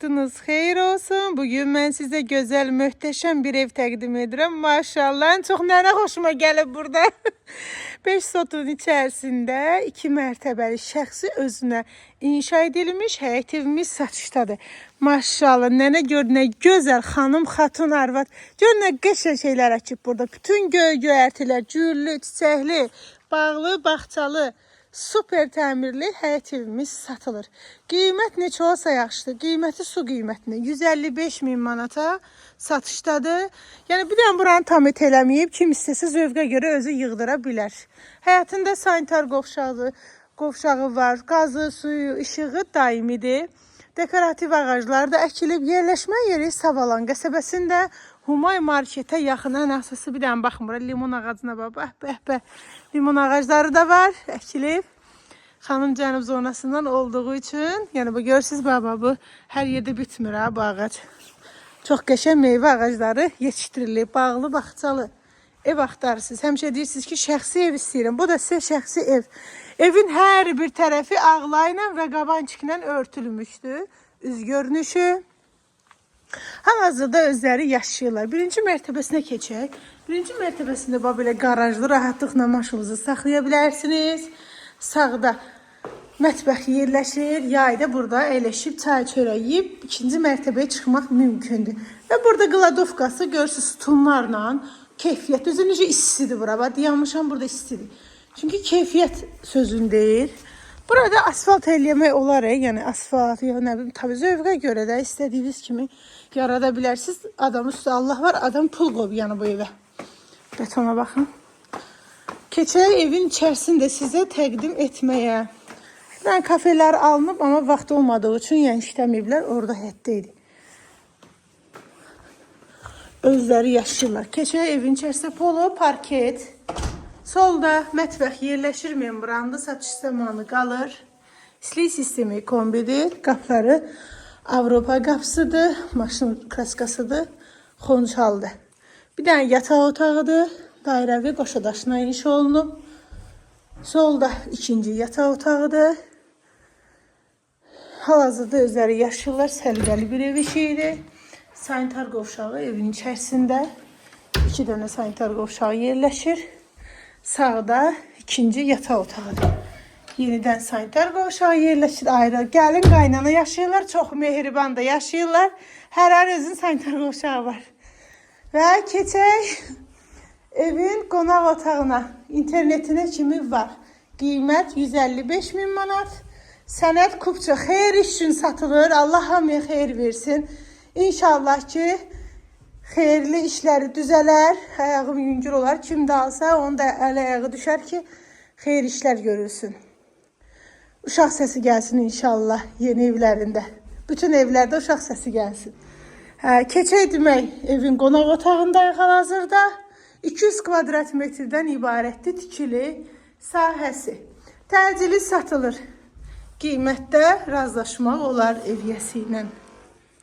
Vaxtınız xeyir olsun. Bugün mən sizə gözəl, möhtəşəm bir ev təqdim edirəm. Maşallah, ən çox nənə xoşuma gəlib burada. 5 sotun içərisində 2 mərtəbəli şəxsi özünə inşa edilmiş həyət evimiz satışdadır. Maşallah, nənə gör nə gözəl xanım, xatun, arvad. Gör nə qəşəng şeylər əkib burada. Bütün göyərtilər, güllü, çiçəkli, bağlı, bağçalı. Super təmirli həyət evimiz satılır. Qiymət neçə olsa yaxşıdır. Qiyməti su qiymətinə 155.000 manata satışdadır. Yəni bir dənə buranı tam eləməyib, kim istəsə zövqə görə özü yığdıra bilər. Həyətində sanitar qovşağı var. Qazı, suyu, işığı daimidir. Dekorativ ağaclar da əkilib. Yerləşmə yeri Savalan qəsəbəsində Humay marketə yaxın. Ən əsası bir dənə baxın bura, limon ağacına bax. Bəh. Limon ağacları da var, əkilib. Xanım cənub zonasından olduğu üçün, yəni bu görürsünüz baba, bu hər yerdə bitmir ha bu ağac. Çox qəşəng meyvə ağacları yetişdirilib, bağlı, bağçalı. Ev axtarırsınız. Həmişə deyirsiniz ki, şəxsi ev istəyirəm. Bu da sizə şəxsi ev. Evin hər bir tərəfi ağlayla və qabançıqla örtülmüşdür. Üz görünüşü. Hal-hazırda özləri yaşayırlar. Birinci mərtəbəsinə keçək. Birinci mərtəbəsində belə qarajlı rahatlıqla maşınınızı saxlaya bilərsiniz. Sağda mətbəx yerləşir. Yayda burada əyləşib çay çörək yeyib ikinci mərtəbəyə çıxmaq mümkündür. Və burada qladovkası görürsünüz sütunlarla keyfiyyət. Özü necə istidir bura. Dayanmışam burada istidir. Çünki keyfiyyət sözündür. Burada asfalt eləmək olar, yəni asfalt, ya nə bilim, tabii zövqə görə də istədiyiniz kimi yarada bilərsiniz. Adam üstə Allah var, adam pul qoyub yəni bu evə. Betona baxın. Keçək evin içərisində sizə təqdim etməyə. Yəni kafelər alınıb, amma vaxt olmadığı üçün yəni işləməyiblər, orada həyətdəydi. Özləri yaşayırlar. Keçək evin içərisində polo, parket. Solda mətbəx yerləşir, membranlı satış zamanı qalır. İstilik sistemi kombidir. Qapıları Avropa qapısıdır. Maşın kraskasıdır. Xonçaldır. Bir dənə yataq otağıdır. Dairəvi qoşadaşına inşa olunub. Solda ikinci yataq otağıdır. Hal-hazırda özləri yaşayırlar. Səliqəli bir ev işidir. Sanitar qovşağı evin içərisində. 2 dənə sanitar qovşağı yerləşir. Sağda ikinci yataq otağıdır. Yenidən sanitar qovşağı yerləşir ayrı. Gəlin qaynana yaşayırlar. Çox mehriban da yaşayırlar. Hər özün sanitar qovşağı var. Və keçək evin qonaq otağına. İnternetinə kimi var. Qiymət 155.000 manat. Sənət kupça xeyir iş üçün satılır. Allah hamıya xeyir versin. İnşallah ki xeyirli işləri düzələr, ayağım yüngül olar. Kim də alsa, onun da əl-ayağı düşər ki, xeyir işlər görülsün. Uşaq səsi gəlsin inşallah yeni evlərində. Bütün evlərdə uşaq səsi gəlsin. Keçək demək, evin qonaq otağındayıq hal-hazırda. 200 kvadrat metrdən ibarətdir tikili sahəsi. Təcili satılır. Qiymətdə razılaşmaq olar ev yəsi ilə.